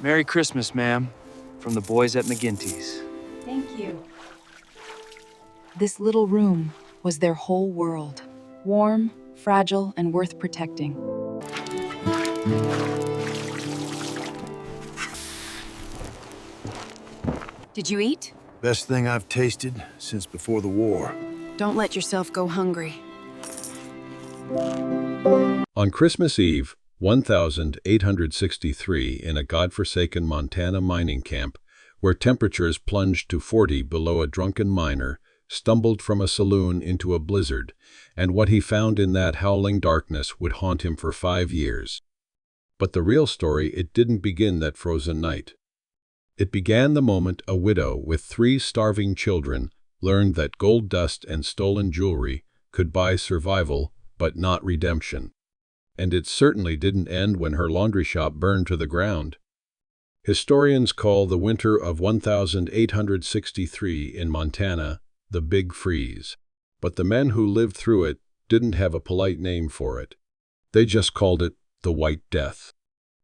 Merry Christmas, ma'am, from the boys at McGinty's. Thank you. This little room was their whole world. Warm, fragile, and worth protecting. Did you eat? Best thing I've tasted since before the war. Don't let yourself go hungry. On Christmas Eve, 1863, in a godforsaken Montana mining camp, where temperatures plunged to 40 below, a drunken miner stumbled from a saloon into a blizzard, and what he found in that howling darkness would haunt him for 5 years. But the real story, it didn't begin that frozen night. It began the moment a widow with 3 starving children learned that gold dust and stolen jewelry could buy survival, but not redemption. And it certainly didn't end when her laundry shop burned to the ground. Historians call the winter of 1863 in Montana the Big Freeze. But the men who lived through it didn't have a polite name for it. They just called it the White Death.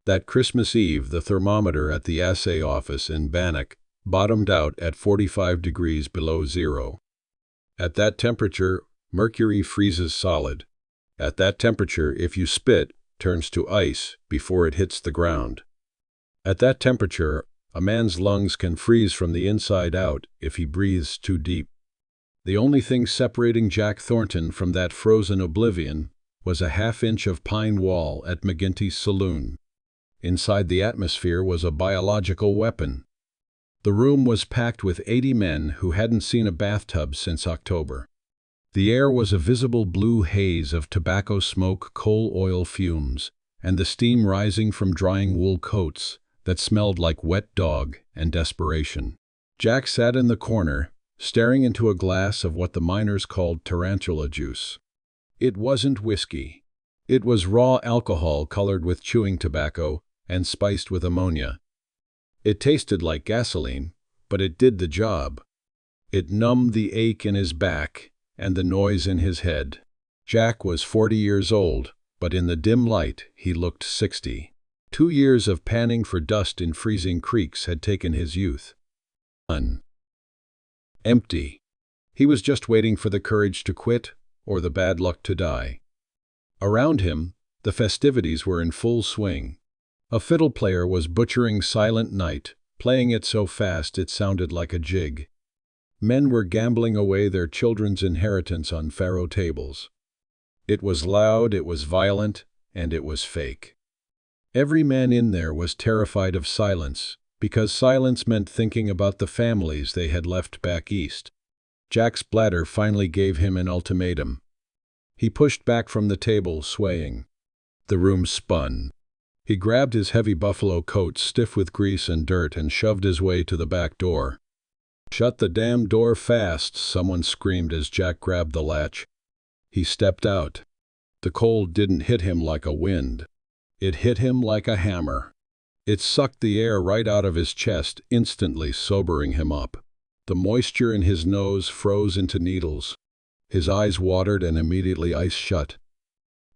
That Christmas Eve, the thermometer at the assay office in Bannock bottomed out at 45 degrees below zero. At that temperature, mercury freezes solid. At that temperature, if you spit, turns to ice before it hits the ground. At that temperature, a man's lungs can freeze from the inside out if he breathes too deep. The only thing separating Jack Thornton from that frozen oblivion was a half-inch of pine wall at McGinty's saloon. Inside the atmosphere was a biological weapon. The room was packed with 80 men who hadn't seen a bathtub since October. The air was a visible blue haze of tobacco smoke, coal oil fumes, and the steam rising from drying wool coats that smelled like wet dog and desperation. Jack sat in the corner, staring into a glass of what the miners called tarantula juice. It wasn't whiskey. It was raw alcohol colored with chewing tobacco and spiced with ammonia. It tasted like gasoline, but it did the job. It numbed the ache in his back and the noise in his head. Jack was 40 years old, but in the dim light he looked 60. 2 years of panning for dust in freezing creeks had taken his youth. Empty. He was just waiting for the courage to quit or the bad luck to die. Around him, the festivities were in full swing. A fiddle player was butchering Silent Night, playing it so fast it sounded like a jig. Men were gambling away their children's inheritance on faro tables. It was loud, it was violent, and it was fake. Every man in there was terrified of silence, because silence meant thinking about the families they had left back east. Jack's bladder finally gave him an ultimatum. He pushed back from the table, swaying. The room spun. He grabbed his heavy buffalo coat, stiff with grease and dirt, and shoved his way to the back door. "Shut the damn door fast," someone screamed as Jack grabbed the latch. He stepped out. The cold didn't hit him like a wind. It hit him like a hammer. It sucked the air right out of his chest, instantly sobering him up. The moisture in his nose froze into needles. His eyes watered and immediately ice shut.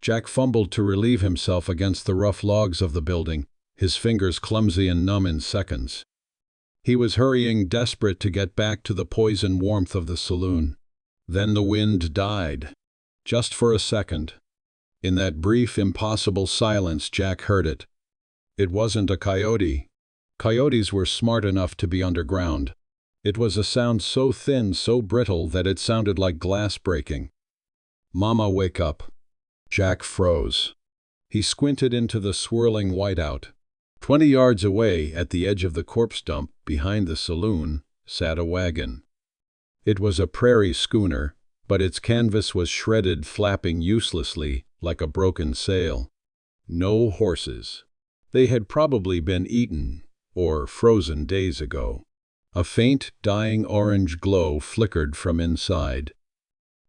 Jack fumbled to relieve himself against the rough logs of the building, his fingers clumsy and numb in seconds. He was hurrying, desperate to get back to the poison warmth of the saloon. Then the wind died. Just for a second. In that brief, impossible silence, Jack heard it. It wasn't a coyote. Coyotes were smart enough to be underground. It was a sound so thin, so brittle, that it sounded like glass breaking. "Mama, wake up." Jack froze. He squinted into the swirling whiteout. 20 yards away, at the edge of the corpse dump behind the saloon, sat a wagon. It was a prairie schooner, but its canvas was shredded, flapping uselessly like a broken sail. No horses. They had probably been eaten or frozen days ago. A faint, dying orange glow flickered from inside.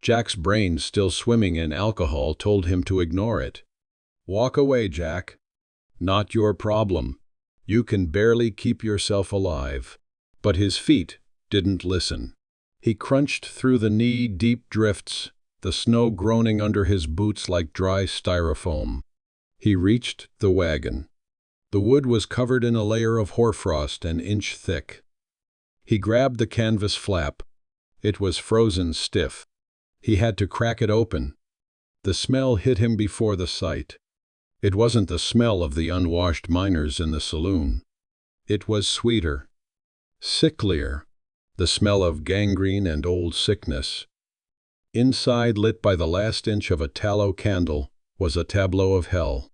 Jack's brain, still swimming in alcohol, told him to ignore it. "Walk away, Jack. Not your problem. You can barely keep yourself alive." But his feet didn't listen. He crunched through the knee-deep drifts, the snow groaning under his boots like dry styrofoam. He reached the wagon. The wood was covered in a layer of hoarfrost an inch thick. He grabbed the canvas flap. It was frozen stiff. He had to crack it open. The smell hit him before the sight. It wasn't the smell of the unwashed miners in the saloon. It was sweeter, sicklier, the smell of gangrene and old sickness. Inside, lit by the last inch of a tallow candle, was a tableau of hell.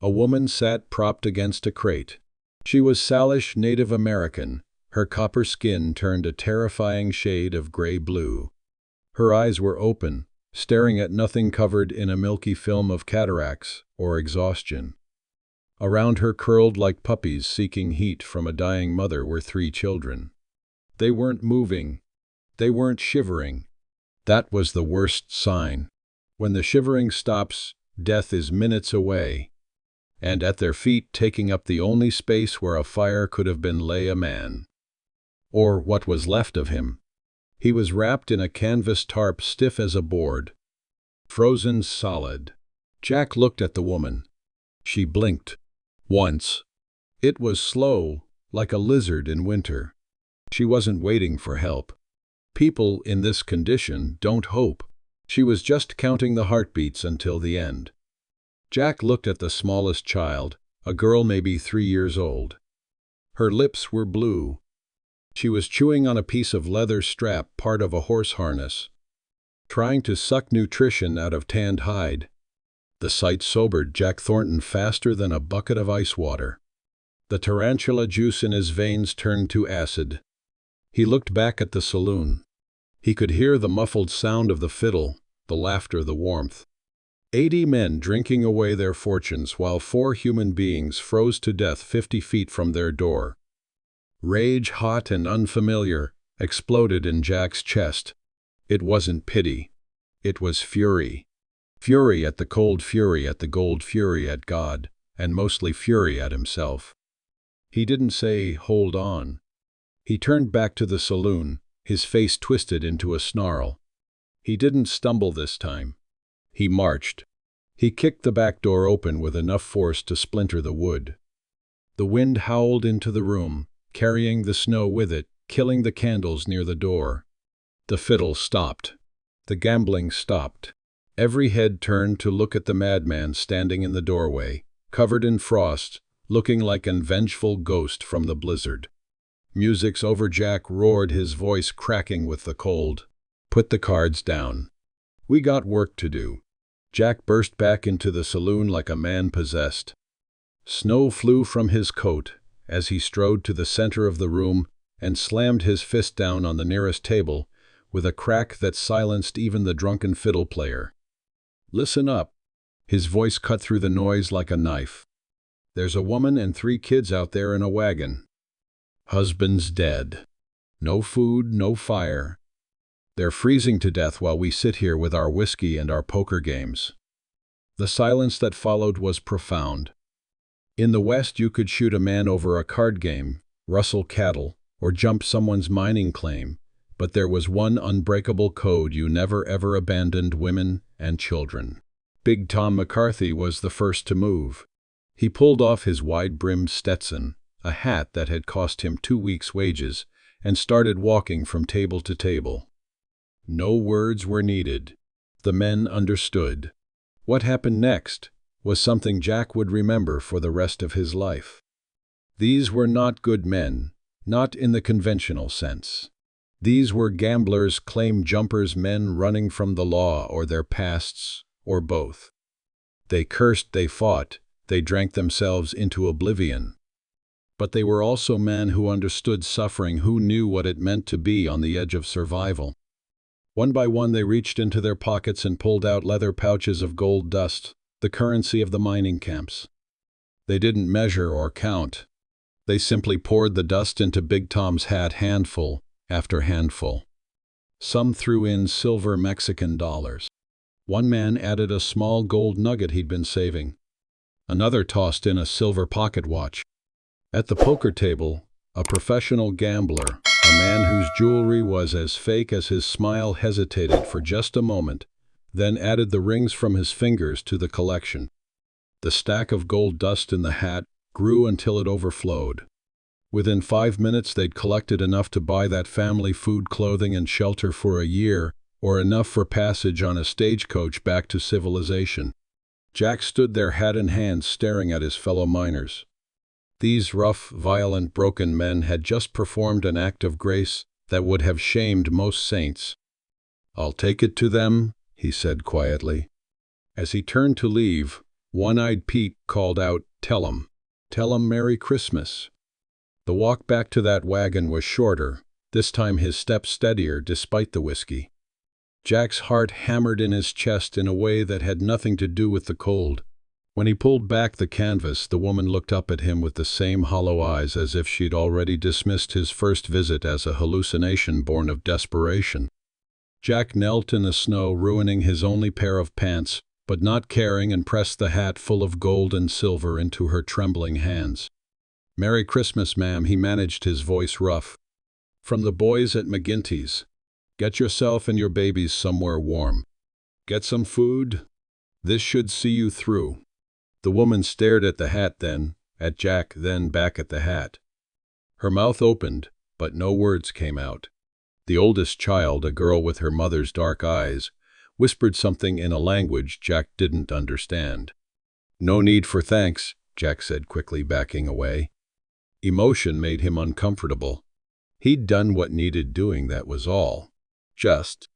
A woman sat propped against a crate. She was Salish Native American, her copper skin turned a terrifying shade of gray-blue. Her eyes were open, staring at nothing, covered in a milky film of cataracts or exhaustion. Around her, curled like puppies seeking heat from a dying mother, were 3 children. They weren't moving. They weren't shivering. That was the worst sign. When the shivering stops, death is minutes away. And at their feet, taking up the only space where a fire could have been, lay a man. Or what was left of him. He was wrapped in a canvas tarp stiff as a board. Frozen solid. Jack looked at the woman. She blinked. Once. It was slow, like a lizard in winter. She wasn't waiting for help. People in this condition don't hope. She was just counting the heartbeats until the end. Jack looked at the smallest child, a girl maybe 3 years old. Her lips were blue. She was chewing on a piece of leather strap, part of a horse harness, trying to suck nutrition out of tanned hide. The sight sobered Jack Thornton faster than a bucket of ice water. The tarantula juice in his veins turned to acid. He looked back at the saloon. He could hear the muffled sound of the fiddle, the laughter, the warmth. 80 men drinking away their fortunes while 4 human beings froze to death 50 feet from their door. Rage, hot and unfamiliar, exploded in Jack's chest. It wasn't pity. It was fury. Fury at the cold, fury at the gold, fury at God, and mostly fury at himself. He didn't say, "Hold on." He turned back to the saloon, his face twisted into a snarl. He didn't stumble this time. He marched. He kicked the back door open with enough force to splinter the wood. The wind howled into the room, carrying the snow with it, killing the candles near the door. The fiddle stopped. The gambling stopped. Every head turned to look at the madman standing in the doorway, covered in frost, looking like an vengeful ghost from the blizzard. Music's over. Jack roared, his voice cracking with the cold. "Put the cards down. We got work to do." Jack burst back into the saloon like a man possessed. Snow flew from his coat as he strode to the center of the room and slammed his fist down on the nearest table with a crack that silenced even the drunken fiddle player. "Listen up." His voice cut through the noise like a knife. "There's a woman and 3 kids out there in a wagon. Husband's dead. No food, no fire. They're freezing to death while we sit here with our whiskey and our poker games." The silence that followed was profound. In the West, you could shoot a man over a card game, rustle cattle, or jump someone's mining claim, but there was one unbreakable code: you never ever abandoned women and children. Big Tom McCarthy was the first to move. He pulled off his wide-brimmed Stetson, a hat that had cost him 2 weeks' wages, and started walking from table to table. No words were needed. The men understood. What happened next was something Jack would remember for the rest of his life. These were not good men, not in the conventional sense. These were gamblers, claim jumpers, men running from the law or their pasts, or both. They cursed, they fought, they drank themselves into oblivion. But they were also men who understood suffering, who knew what it meant to be on the edge of survival. One by one they reached into their pockets and pulled out leather pouches of gold dust, the currency of the mining camps. They didn't measure or count. They simply poured the dust into Big Tom's hat, handful after handful. Some threw in silver Mexican dollars. One man added a small gold nugget he'd been saving. Another tossed in a silver pocket watch. At the poker table, A professional gambler, a man whose jewelry was as fake as his smile, hesitated for just a moment, then added the rings from his fingers to the collection. The stack of gold dust in the hat grew until it overflowed. Within 5 minutes they'd collected enough to buy that family food, clothing, and shelter for a year, or enough for passage on a stagecoach back to civilization. Jack stood there, hat in hand, staring at his fellow miners. These rough, violent, broken men had just performed an act of grace that would have shamed most saints. "I'll take it to them," he said quietly. As he turned to leave, One-Eyed Pete called out, Tell 'em Merry Christmas." The walk back to that wagon was shorter, this time his step steadier despite the whiskey. Jack's heart hammered in his chest in a way that had nothing to do with the cold. When he pulled back the canvas, the woman looked up at him with the same hollow eyes, as if she'd already dismissed his first visit as a hallucination born of desperation. Jack knelt in the snow, ruining his only pair of pants, but not caring, and pressed the hat full of gold and silver into her trembling hands. "Merry Christmas, ma'am," he managed, his voice rough. "From the boys at McGinty's. Get yourself and your babies somewhere warm. Get some food. This should see you through." The woman stared at the hat, then at Jack, then back at the hat. Her mouth opened, but no words came out. The oldest child, a girl with her mother's dark eyes, whispered something in a language Jack didn't understand. "No need for thanks," Jack said quickly, backing away. Emotion made him uncomfortable. He'd done what needed doing, that was all. Just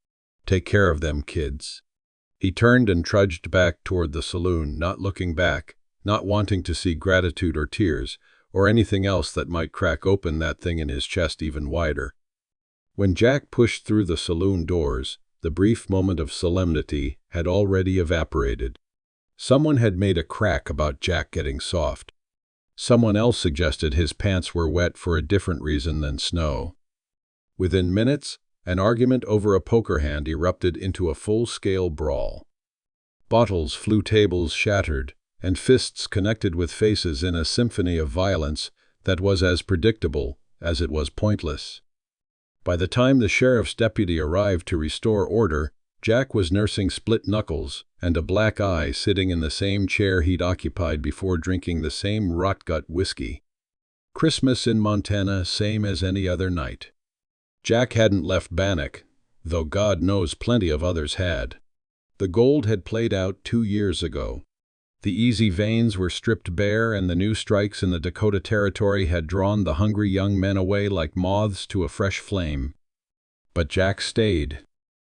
take care of them kids. He turned and trudged back toward the saloon, not looking back, not wanting to see gratitude or tears, or anything else that might crack open that thing in his chest even wider. When Jack pushed through the saloon doors, the brief moment of solemnity had already evaporated. Someone had made a crack about Jack getting soft. Someone else suggested his pants were wet for a different reason than snow. Within minutes, an argument over a poker hand erupted into a full-scale brawl. Bottles flew, tables shattered, and fists connected with faces in a symphony of violence that was as predictable as it was pointless. By the time the sheriff's deputy arrived to restore order, Jack was nursing split knuckles and a black eye, sitting in the same chair he'd occupied before, drinking the same rotgut whiskey. Christmas in Montana, same as any other night. Jack hadn't left Bannock, though God knows plenty of others had. The gold had played out 2 years ago. The easy veins were stripped bare, and the new strikes in the Dakota Territory had drawn the hungry young men away like moths to a fresh flame. But Jack stayed.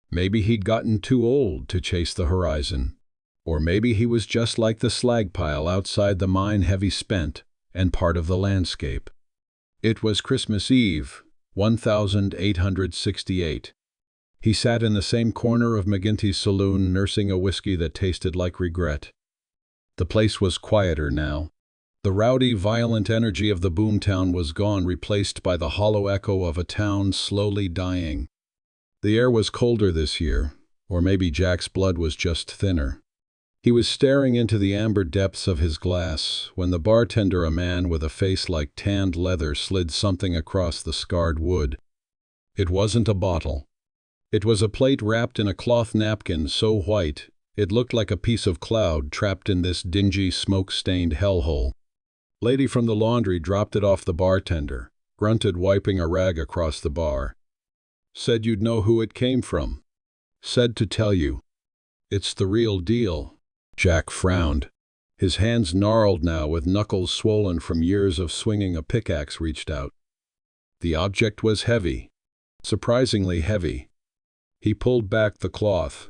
Maybe he'd gotten too old to chase the horizon. Or maybe he was just like the slag pile outside the mine, heavy, spent, and part of the landscape. It was Christmas Eve, 1868. He sat in the same corner of McGinty's saloon, nursing a whiskey that tasted like regret. The place was quieter now. The rowdy, violent energy of the boomtown was gone, replaced by the hollow echo of a town slowly dying. The air was colder this year, or maybe Jack's blood was just thinner. He was staring into the amber depths of his glass when the bartender, a man with a face like tanned leather, slid something across the scarred wood. It wasn't a bottle. It was a plate wrapped in a cloth napkin so white it looked like a piece of cloud trapped in this dingy, smoke-stained hellhole. Lady from the laundry dropped it off the bartender, grunted, wiping a rag across the bar. "Said you'd know who it came from. Said to tell you. It's the real deal." Jack frowned. His hands, gnarled now with knuckles swollen from years of swinging a pickaxe, reached out. The object was heavy. Surprisingly heavy. He pulled back the cloth.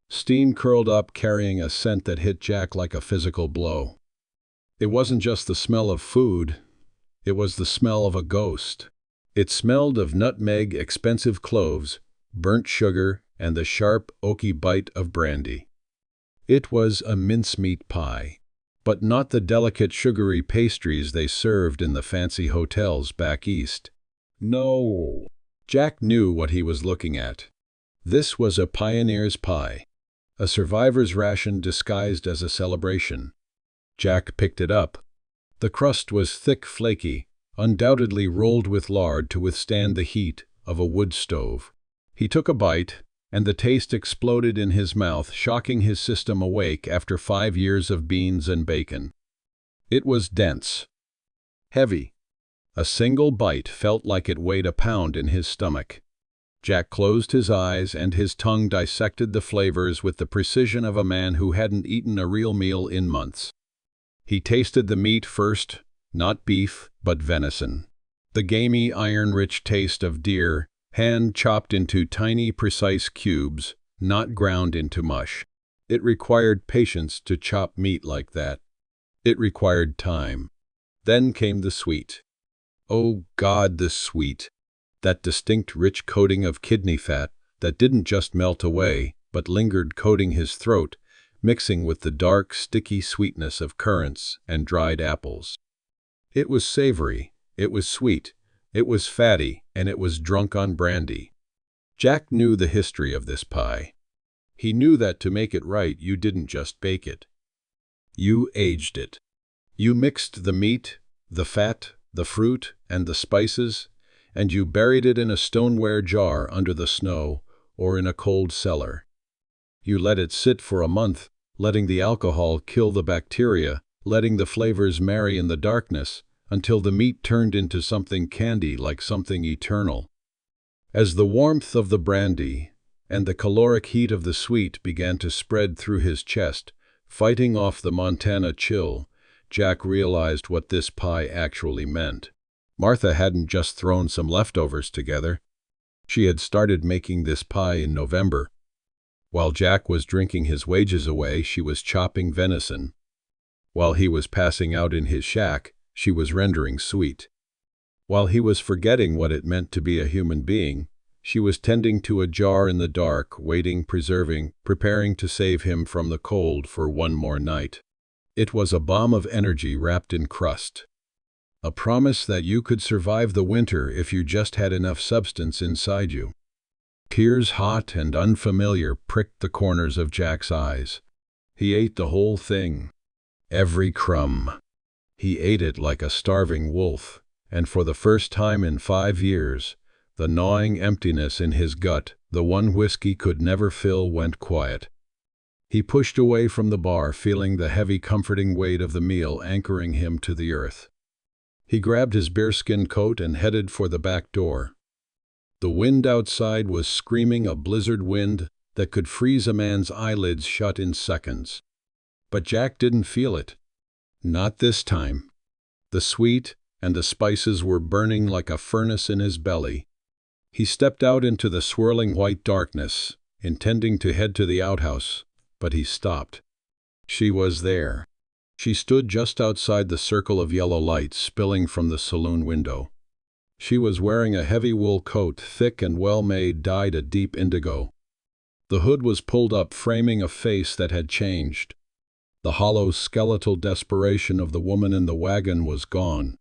Steam curled up, carrying a scent that hit Jack like a physical blow. It wasn't just the smell of food. It was the smell of a ghost. It smelled of nutmeg, expensive cloves, burnt sugar, and the sharp, oaky bite of brandy. It was a mincemeat pie, but not the delicate, sugary pastries they served in the fancy hotels back east. No. Jack knew what he was looking at. This was a pioneer's pie. A survivor's ration disguised as a celebration. Jack picked it up. The crust was thick, flaky, undoubtedly rolled with lard to withstand the heat of a wood stove. He took a bite, and the taste exploded in his mouth, shocking his system awake after 5 years of beans and bacon. It was dense, heavy. A single bite felt like it weighed a pound in his stomach. Jack closed his eyes, and his tongue dissected the flavors with the precision of a man who hadn't eaten a real meal in months. He tasted the meat first, not beef, but venison. The gamey, iron-rich taste of deer, hand-chopped into tiny, precise cubes, not ground into mush. It required patience to chop meat like that. It required time. Then came the sweet. Oh God, the sweet! That distinct rich coating of kidney fat that didn't just melt away, but lingered coating his throat, mixing with the dark, sticky sweetness of currants and dried apples. It was savory, it was sweet, it was fatty, and it was drunk on brandy. Jack knew the history of this pie. He knew that to make it right, you didn't just bake it. You aged it. You mixed the meat, the fat, the fruit, and the spices, and you buried it in a stoneware jar under the snow or in a cold cellar. You let it sit for a month, letting the alcohol kill the bacteria, letting the flavors marry in the darkness, until the meat turned into something candy, like something eternal. As the warmth of the brandy and the caloric heat of the sweet began to spread through his chest, fighting off the Montana chill, Jack realized what this pie actually meant. Martha hadn't just thrown some leftovers together. She had started making this pie in November. While Jack was drinking his wages away, she was chopping venison. While he was passing out in his shack, she was rendering sweet. While he was forgetting what it meant to be a human being, she was tending to a jar in the dark, waiting, preserving, preparing to save him from the cold for one more night. It was a bomb of energy wrapped in crust. A promise that you could survive the winter if you just had enough substance inside you. Tears, hot and unfamiliar, pricked the corners of Jack's eyes. He ate the whole thing. Every crumb. He ate it like a starving wolf, and for the first time in 5 years, the gnawing emptiness in his gut, the one whiskey could never fill, went quiet. He pushed away from the bar, feeling the heavy, comforting weight of the meal anchoring him to the earth. He grabbed his bearskin coat and headed for the back door. The wind outside was screaming, a blizzard wind that could freeze a man's eyelids shut in seconds. But Jack didn't feel it. Not this time. The sweet and the spices were burning like a furnace in his belly. He stepped out into the swirling white darkness, intending to head to the outhouse, but he stopped. She was there. She stood just outside the circle of yellow light spilling from the saloon window. She was wearing a heavy wool coat, thick and well-made, dyed a deep indigo. The hood was pulled up, framing a face that had changed. The hollow, skeletal desperation of the woman in the wagon was gone.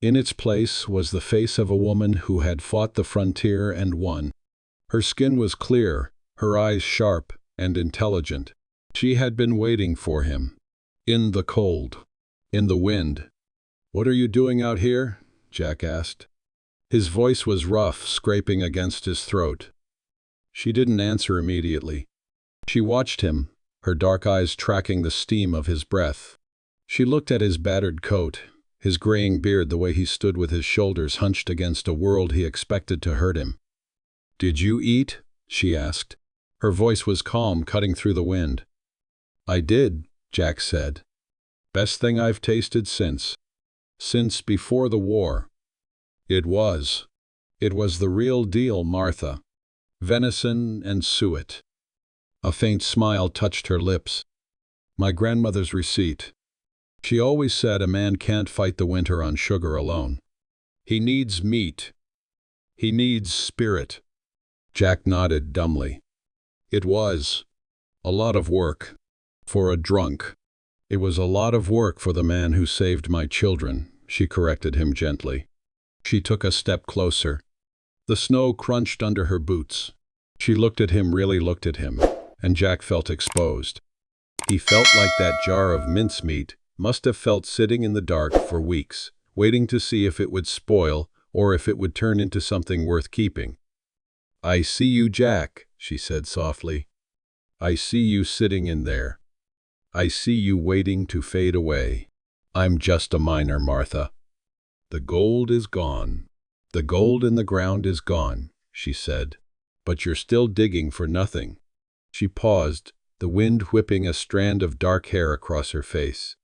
In its place was the face of a woman who had fought the frontier and won. Her skin was clear, her eyes sharp and intelligent. She had been waiting for him. In the cold. In the wind. "What are you doing out here?" Jack asked. His voice was rough, scraping against his throat. She didn't answer immediately. She watched him, her dark eyes tracking the steam of his breath. She looked at his battered coat, his graying beard, the way he stood with his shoulders hunched against a world he expected to hurt him. "Did you eat?" she asked. Her voice was calm, cutting through the wind. "I did," Jack said. "Best thing I've tasted since before the war." It was the real deal, Martha. Venison and suet. A faint smile touched her lips. "My grandmother's receipt. She always said a man can't fight the winter on sugar alone. He needs meat. He needs spirit." Jack nodded dumbly. "It was a lot of work. For a drunk." "It was a lot of work for the man who saved my children," she corrected him gently. She took a step closer. The snow crunched under her boots. She looked at him, really looked at him, and Jack felt exposed. He felt like that jar of mincemeat must have felt sitting in the dark for weeks, waiting to see if it would spoil or if it would turn into something worth keeping. "I see you, Jack," she said softly. "I see you sitting in there. I see you waiting to fade away. I'm just a miner, Martha. The gold is gone. The gold in the ground is gone," she said. "But you're still digging for nothing." She paused, the wind whipping a strand of dark hair across her face.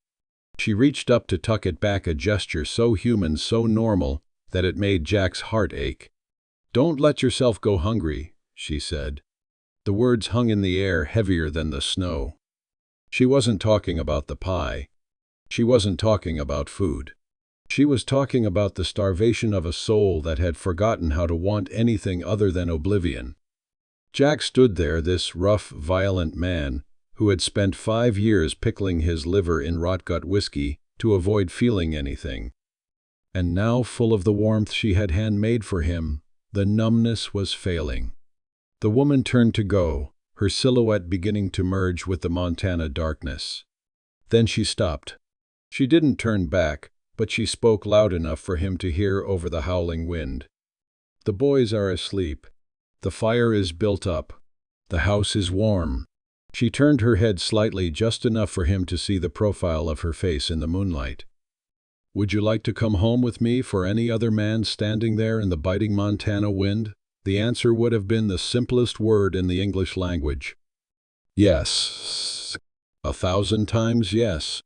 She reached up to tuck it back, a gesture so human, so normal, that it made Jack's heart ache. "Don't let yourself go hungry," she said. The words hung in the air, heavier than the snow. She wasn't talking about the pie. She wasn't talking about food. She was talking about the starvation of a soul that had forgotten how to want anything other than oblivion. Jack stood there, this rough, violent man, who had spent 5 years pickling his liver in rot-gut whiskey to avoid feeling anything. And now, full of the warmth she had handmade for him, the numbness was failing. The woman turned to go, her silhouette beginning to merge with the Montana darkness. Then she stopped. She didn't turn back, but she spoke loud enough for him to hear over the howling wind. "The boys are asleep. The fire is built up. The house is warm." She turned her head slightly, just enough for him to see the profile of her face in the moonlight. "Would you like to come home with me?" For any other man standing there in the biting Montana wind, the answer would have been the simplest word in the English language. Yes. 1,000 times yes.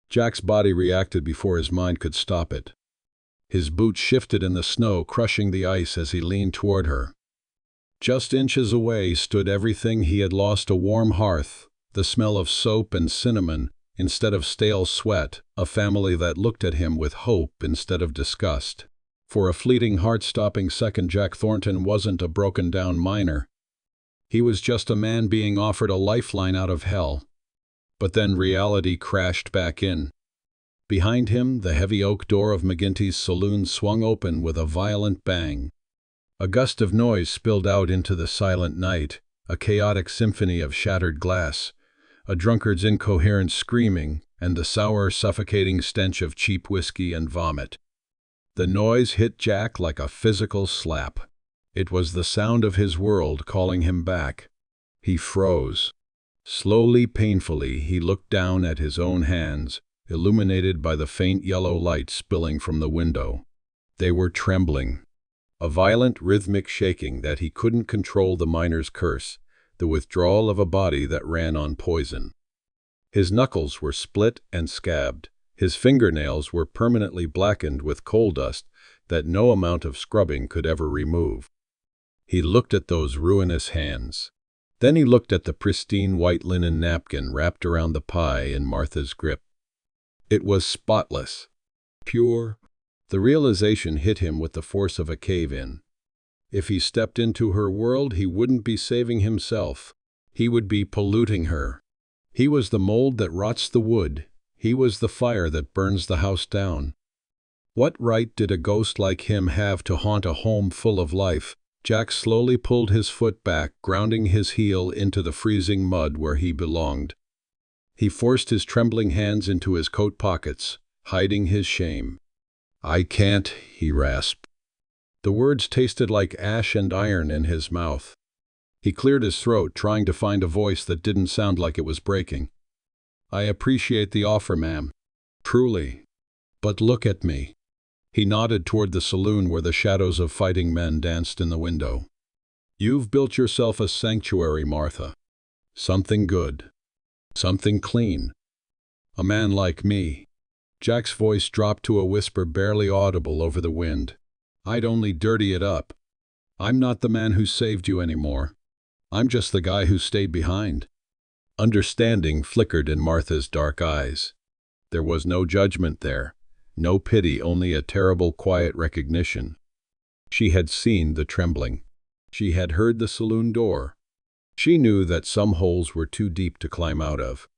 Jack's body reacted before his mind could stop it. His boots shifted in the snow, crushing the ice as he leaned toward her. Just inches away stood everything he had lost: a warm hearth, the smell of soap and cinnamon instead of stale sweat, a family that looked at him with hope instead of disgust. For a fleeting, heart-stopping second, Jack Thornton wasn't a broken-down miner. He was just a man being offered a lifeline out of hell. But then reality crashed back in. Behind him, the heavy oak door of McGinty's saloon swung open with a violent bang. A gust of noise spilled out into the silent night, a chaotic symphony of shattered glass, a drunkard's incoherent screaming, and the sour, suffocating stench of cheap whiskey and vomit. The noise hit Jack like a physical slap. It was the sound of his world calling him back. He froze. Slowly, painfully, he looked down at his own hands, illuminated by the faint yellow light spilling from the window. They were trembling. A violent, rhythmic shaking that he couldn't control, the miner's curse, the withdrawal of a body that ran on poison. His knuckles were split and scabbed. His fingernails were permanently blackened with coal dust that no amount of scrubbing could ever remove. He looked at those ruinous hands. Then he looked at the pristine white linen napkin wrapped around the pie in Martha's grip. It was spotless, pure. The realization hit him with the force of a cave-in. If he stepped into her world, he wouldn't be saving himself. He would be polluting her. He was the mold that rots the wood. He was the fire that burns the house down. What right did a ghost like him have to haunt a home full of life? Jack slowly pulled his foot back, grounding his heel into the freezing mud where he belonged. He forced his trembling hands into his coat pockets, hiding his shame. "I can't," he rasped. The words tasted like ash and iron in his mouth. He cleared his throat, trying to find a voice that didn't sound like it was breaking. "I appreciate the offer, ma'am. Truly. But look at me." He nodded toward the saloon where the shadows of fighting men danced in the window. "You've built yourself a sanctuary, Martha. Something good. Something clean. A man like me." Jack's voice dropped to a whisper barely audible over the wind. "I'd only dirty it up. I'm not the man who saved you anymore. I'm just the guy who stayed behind." Understanding flickered in Martha's dark eyes. There was no judgment there, no pity, only a terrible, quiet recognition. She had seen the trembling. She had heard the saloon door. She knew that some holes were too deep to climb out of.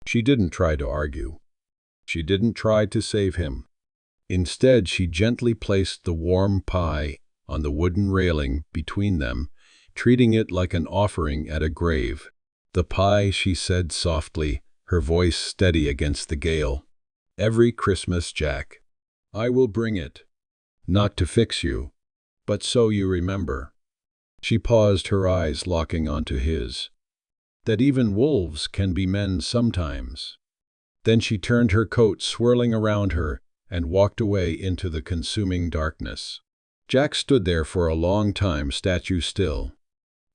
She didn't try to argue. She didn't try to save him. Instead, she gently placed the warm pie on the wooden railing between them, treating it like an offering at a grave. "The pie," she said softly, her voice steady against the gale. "Every Christmas, Jack. I will bring it. Not to fix you, but so you remember." She paused, her eyes locking onto his. "That even wolves can be men sometimes." Then she turned, her coat swirling around her, and walked away into the consuming darkness. Jack stood there for a long time, statue still.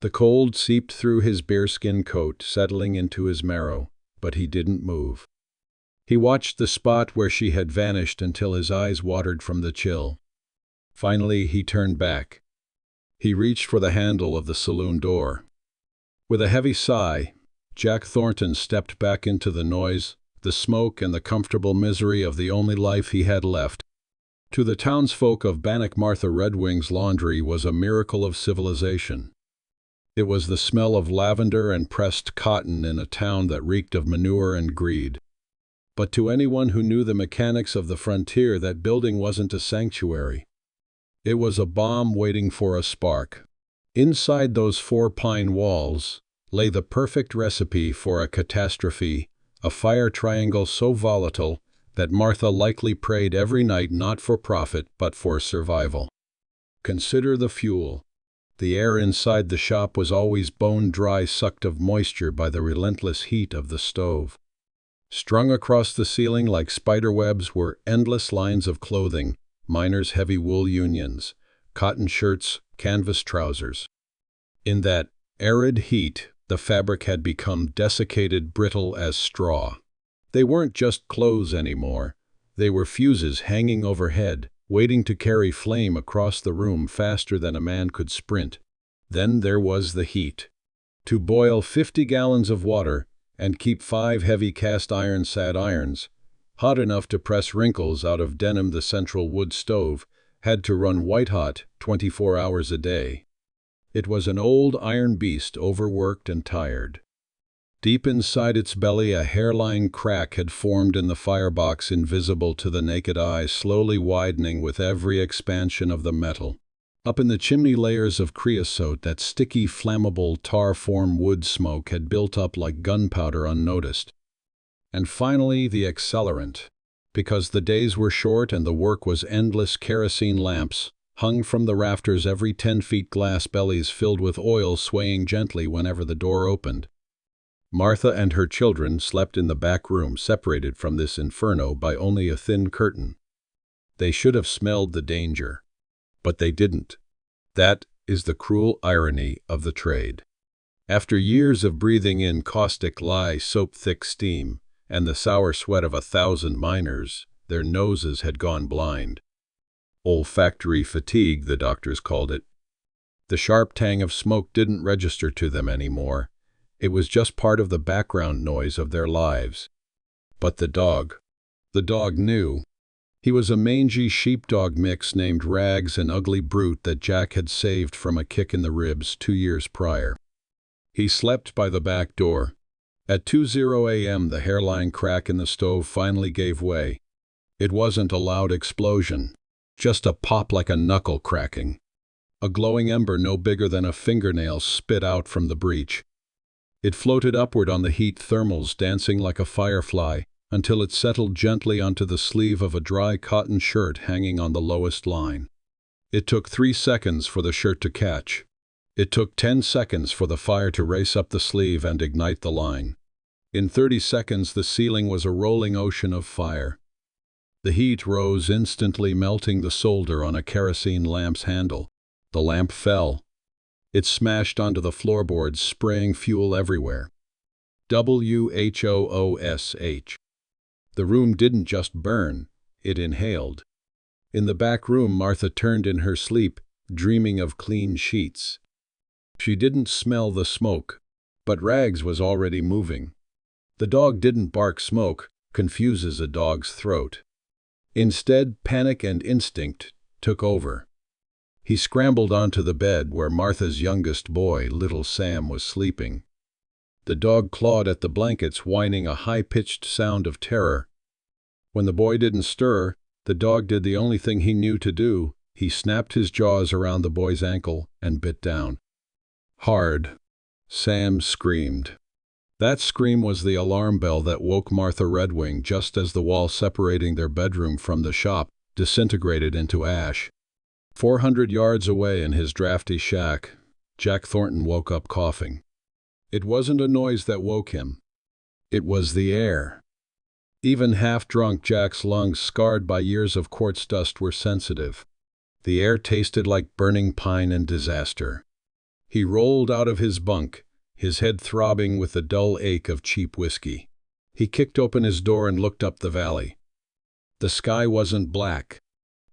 The cold seeped through his bearskin coat, settling into his marrow, but he didn't move. He watched the spot where she had vanished until his eyes watered from the chill. Finally, he turned back. He reached for the handle of the saloon door. With a heavy sigh, Jack Thornton stepped back into the noise, the smoke, and the comfortable misery of the only life he had left. To the townsfolk of Bannock, Martha Redwing's laundry was a miracle of civilization. It was the smell of lavender and pressed cotton in a town that reeked of manure and greed. But to anyone who knew the mechanics of the frontier, that building wasn't a sanctuary. It was a bomb waiting for a spark. Inside those 4 pine walls lay the perfect recipe for a catastrophe, a fire triangle so volatile that Martha likely prayed every night, not for profit but for survival. Consider the fuel. The air inside the shop was always bone dry, sucked of moisture by the relentless heat of the stove. Strung across the ceiling like spiderwebs were endless lines of clothing, miners' heavy wool unions, cotton shirts, canvas trousers. In that arid heat, the fabric had become desiccated, brittle as straw. They weren't just clothes anymore. They were fuses hanging overhead, waiting to carry flame across the room faster than a man could sprint. Then there was the heat. To boil 50 gallons of water and keep 5 heavy cast iron sad irons, hot enough to press wrinkles out of denim, the central wood stove had to run white-hot 24 hours a day. It was an old iron beast, overworked and tired. Deep inside its belly, a hairline crack had formed in the firebox, invisible to the naked eye, slowly widening with every expansion of the metal. Up in the chimney, layers of creosote, that sticky, flammable, tar-form wood smoke, had built up like gunpowder unnoticed. And finally, the accelerant. Because the days were short and the work was endless, kerosene lamps hung from the rafters every 10 feet, glass bellies filled with oil swaying gently whenever the door opened. Martha and her children slept in the back room, separated from this inferno by only a thin curtain. They should have smelled the danger, but they didn't. That is the cruel irony of the trade. After years of breathing in caustic lye, soap-thick steam, and the sour sweat of 1,000 miners, their noses had gone blind. Olfactory fatigue, the doctors called it. The sharp tang of smoke didn't register to them anymore. It was just part of the background noise of their lives. But the dog knew. He was a mangy sheepdog mix named Rags, an ugly brute that Jack had saved from a kick in the ribs 2 years prior. He slept by the back door. At 2:00 a.m., the hairline crack in the stove finally gave way. It wasn't a loud explosion, just a pop like a knuckle cracking. A glowing ember no bigger than a fingernail spit out from the breach. It floated upward on the heat thermals, dancing like a firefly, until it settled gently onto the sleeve of a dry cotton shirt hanging on the lowest line. It took 3 seconds for the shirt to catch. It took 10 seconds for the fire to race up the sleeve and ignite the line. In 30 seconds, the ceiling was a rolling ocean of fire. The heat rose instantly, melting the solder on a kerosene lamp's handle. The lamp fell. It smashed onto the floorboards, spraying fuel everywhere. WHOOSH. The room didn't just burn, it inhaled. In the back room, Martha turned in her sleep, dreaming of clean sheets. She didn't smell the smoke, but Rags was already moving. The dog didn't bark. Smoke confuses a dog's throat. Instead, panic and instinct took over. He scrambled onto the bed where Martha's youngest boy, little Sam, was sleeping. The dog clawed at the blankets, whining a high-pitched sound of terror. When the boy didn't stir, the dog did the only thing he knew to do. He snapped his jaws around the boy's ankle and bit down. Hard. Sam screamed. That scream was the alarm bell that woke Martha Redwing just as the wall separating their bedroom from the shop disintegrated into ash. 400 yards away in his drafty shack, Jack Thornton woke up coughing. It wasn't a noise that woke him. It was the air. Even half-drunk Jack's lungs, scarred by years of quartz dust, were sensitive. The air tasted like burning pine and disaster. He rolled out of his bunk, his head throbbing with the dull ache of cheap whiskey. He kicked open his door and looked up the valley. The sky wasn't black.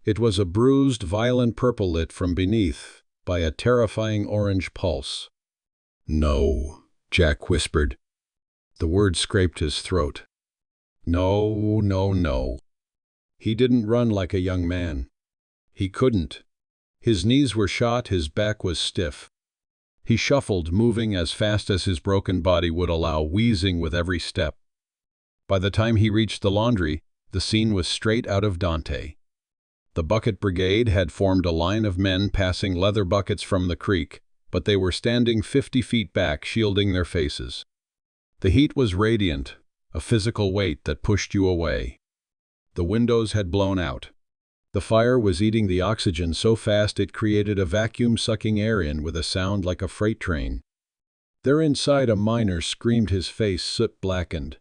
It was a bruised, violent purple lit from beneath by a terrifying orange pulse. "No," Jack whispered. The word scraped his throat. No, no, no. He didn't run like a young man. He couldn't. His knees were shot, his back was stiff. He shuffled, moving as fast as his broken body would allow, wheezing with every step. By the time he reached the laundry, the scene was straight out of Dante. The bucket brigade had formed a line of men passing leather buckets from the creek, but they were standing 50 feet back, shielding their faces. The heat was radiant, a physical weight that pushed you away. The windows had blown out. The fire was eating the oxygen so fast it created a vacuum, sucking air in with a sound like a freight train. There inside, a miner screamed, his face soot-blackened.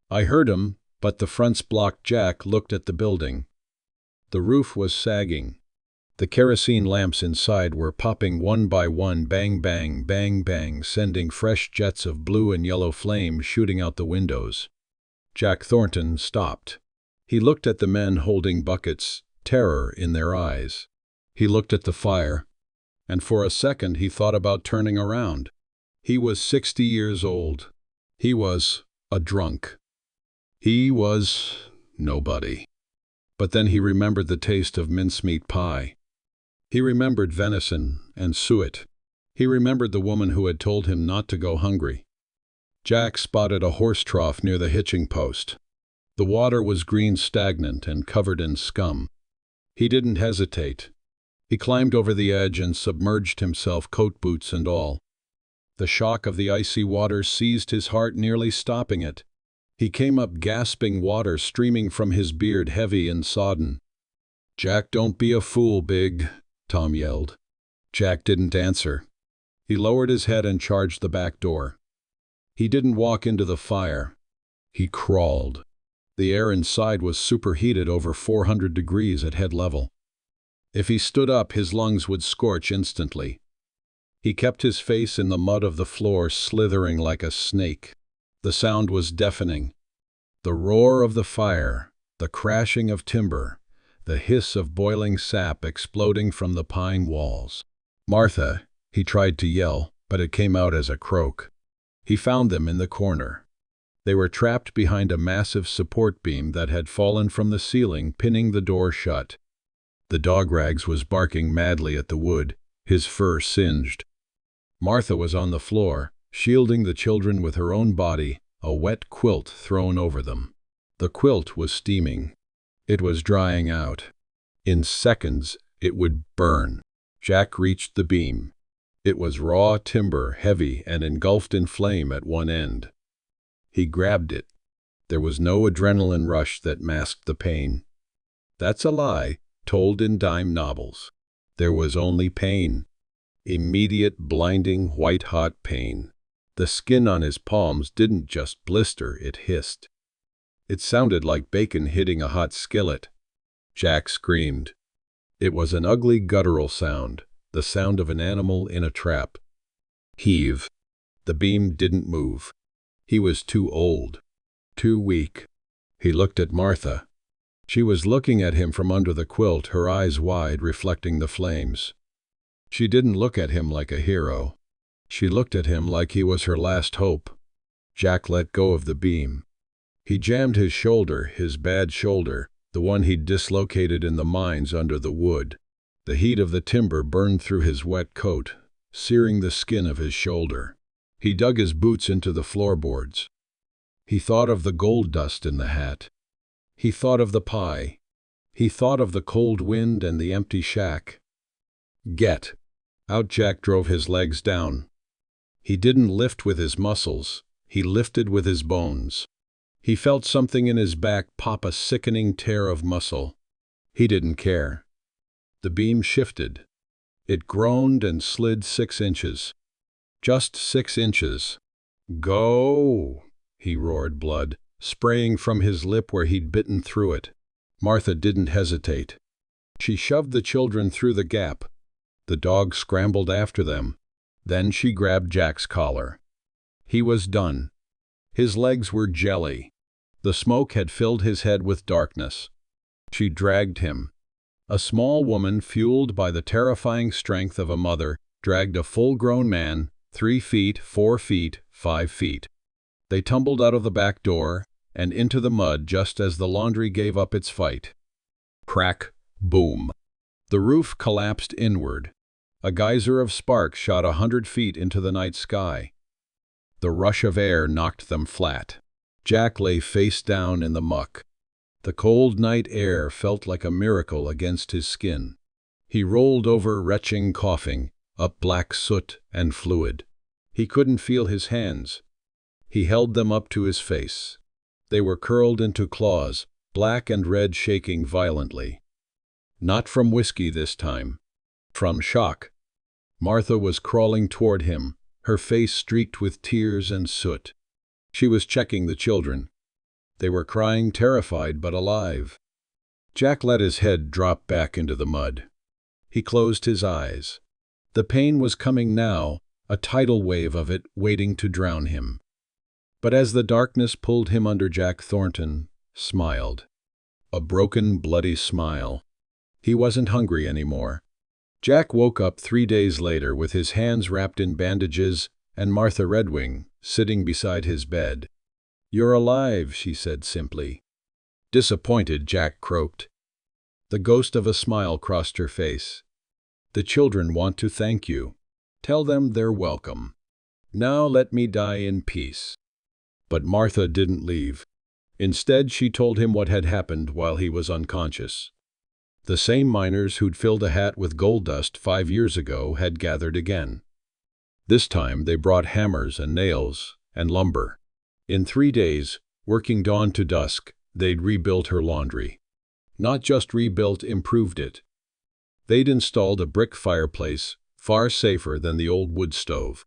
I heard him, but the fronts blocked. Jack looked at the building. The roof was sagging. The kerosene lamps inside were popping one by one, bang, bang, bang, bang, sending fresh jets of blue and yellow flame shooting out the windows. Jack Thornton stopped. He looked at the men holding buckets, terror in their eyes. He looked at the fire, and for a second he thought about turning around. He was 60 years old. He was a drunk. He was nobody. But then he remembered the taste of mincemeat pie. He remembered venison and suet. He remembered the woman who had told him not to go hungry. Jack spotted a horse trough near the hitching post. The water was green, stagnant, and covered in scum. He didn't hesitate. He climbed over the edge and submerged himself, coat, boots, and all. The shock of the icy water seized his heart, nearly stopping it. He came up gasping, water streaming from his beard, heavy and sodden. "Jack, don't be a fool, Big," Tom yelled. Jack didn't answer. He lowered his head and charged the back door. He didn't walk into the fire. He crawled. The air inside was superheated, over 400 degrees at head level. If he stood up, his lungs would scorch instantly. He kept his face in the mud of the floor, slithering like a snake. The sound was deafening. The roar of the fire, the crashing of timber, the hiss of boiling sap exploding from the pine walls. "Martha," he tried to yell, but it came out as a croak. He found them in the corner. They were trapped behind a massive support beam that had fallen from the ceiling, pinning the door shut. The dog Rags was barking madly at the wood, his fur singed. Martha was on the floor, shielding the children with her own body, a wet quilt thrown over them. The quilt was steaming. It was drying out. In seconds, it would burn. Jack reached the beam. It was raw timber, heavy and engulfed in flame at one end. He grabbed it. There was no adrenaline rush that masked the pain. That's a lie, told in dime novels. There was only pain. Immediate, blinding, white-hot pain. The skin on his palms didn't just blister, it hissed. It sounded like bacon hitting a hot skillet. Jack screamed. It was an ugly, guttural sound, the sound of an animal in a trap. Heave. The beam didn't move. He was too old, too weak. He looked at Martha. She was looking at him from under the quilt, her eyes wide, reflecting the flames. She didn't look at him like a hero. She looked at him like he was her last hope. Jack let go of the beam. He jammed his shoulder, his bad shoulder, the one he'd dislocated in the mines under the wood. The heat of the timber burned through his wet coat, searing the skin of his shoulder. He dug his boots into the floorboards. He thought of the gold dust in the hat. He thought of the pie. He thought of the cold wind and the empty shack. Get out! Jack drove his legs down. He didn't lift with his muscles. He lifted with his bones. He felt something in his back pop, a sickening tear of muscle. He didn't care. The beam shifted. It groaned and slid 6 inches. Just 6 inches. Go! He roared, blood spraying from his lip where he'd bitten through it. Martha didn't hesitate. She shoved the children through the gap. The dog scrambled after them. Then she grabbed Jack's collar. He was done. His legs were jelly. The smoke had filled his head with darkness. She dragged him. A small woman, fueled by the terrifying strength of a mother, dragged a full-grown man, 3 feet, 4 feet, 5 feet. They tumbled out of the back door and into the mud just as the laundry gave up its fight. Crack, boom. The roof collapsed inward. A geyser of sparks shot 100 feet into the night sky. The rush of air knocked them flat. Jack lay face down in the muck. The cold night air felt like a miracle against his skin. He rolled over, retching, coughing, up black soot and fluid. He couldn't feel his hands. He held them up to his face. They were curled into claws, black and red, shaking violently. Not from whiskey this time. From shock. Martha was crawling toward him, her face streaked with tears and soot. She was checking the children. They were crying, terrified but alive. Jack let his head drop back into the mud. He closed his eyes. The pain was coming now, a tidal wave of it waiting to drown him. But as the darkness pulled him under, Jack Thornton smiled. A broken, bloody smile. He wasn't hungry anymore. Jack woke up 3 days later with his hands wrapped in bandages and Martha Redwing sitting beside his bed. "You're alive," she said simply. Disappointed, Jack croaked. The ghost of a smile crossed her face. "The children want to thank you. Tell them they're welcome. Now let me die in peace." But Martha didn't leave. Instead, she told him what had happened while he was unconscious. The same miners who'd filled a hat with gold dust 5 years ago had gathered again. This time they brought hammers and nails and lumber. In 3 days, working dawn to dusk, they'd rebuilt her laundry. Not just rebuilt, improved it. They'd installed a brick fireplace, far safer than the old wood stove.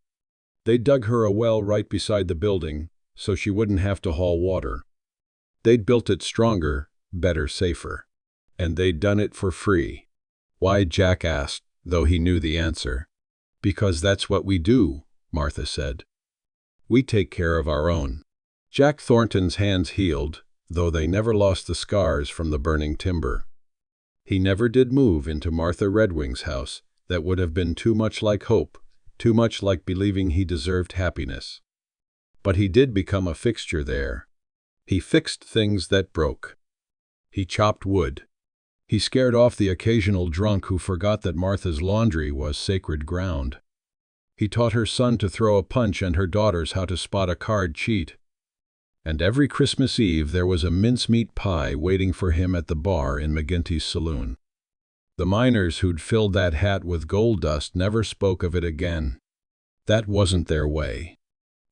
They'd dug her a well right beside the building, so she wouldn't have to haul water. They'd built it stronger, better, safer. And they'd done it for free. Why, Jack asked, though he knew the answer. "Because that's what we do," Martha said. "We take care of our own." Jack Thornton's hands healed, though they never lost the scars from the burning timber. He never did move into Martha Redwing's house. That would have been too much like hope, too much like believing he deserved happiness. But he did become a fixture there. He fixed things that broke. He chopped wood. He scared off the occasional drunk who forgot that Martha's laundry was sacred ground. He taught her son to throw a punch and her daughters how to spot a card cheat. And every Christmas Eve there was a mincemeat pie waiting for him at the bar in McGinty's saloon. The miners who'd filled that hat with gold dust never spoke of it again. That wasn't their way.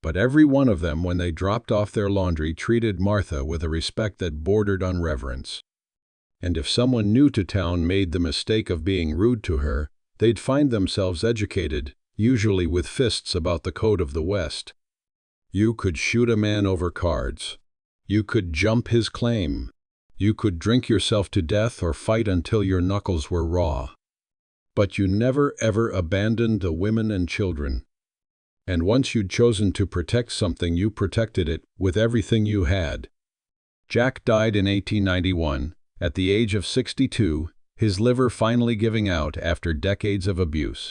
But every one of them, when they dropped off their laundry, treated Martha with a respect that bordered on reverence. And if someone new to town made the mistake of being rude to her, they'd find themselves educated, usually with fists, about the code of the West. You could shoot a man over cards. You could jump his claim. You could drink yourself to death or fight until your knuckles were raw. But you never ever abandoned the women and children. And once you'd chosen to protect something, you protected it with everything you had. Jack died in 1891, at the age of 62, his liver finally giving out after decades of abuse.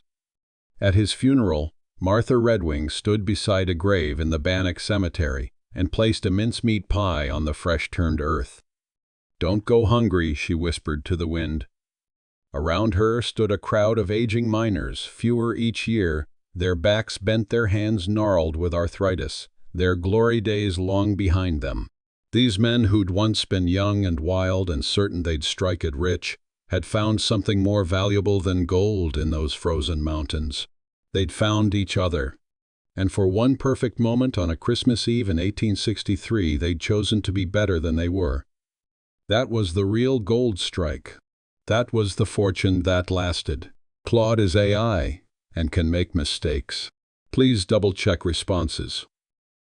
At his funeral, Martha Redwing stood beside a grave in the Bannock Cemetery and placed a mincemeat pie on the fresh-turned earth. "Don't go hungry," she whispered to the wind. Around her stood a crowd of aging miners, fewer each year, their backs bent, their hands gnarled with arthritis, their glory days long behind them. These men, who'd once been young and wild and certain they'd strike it rich, had found something more valuable than gold in those frozen mountains. They'd found each other. And for one perfect moment on a Christmas Eve in 1863, they'd chosen to be better than they were. That was the real gold strike. That was the fortune that lasted. Claude is AI and can make mistakes. Please double-check responses.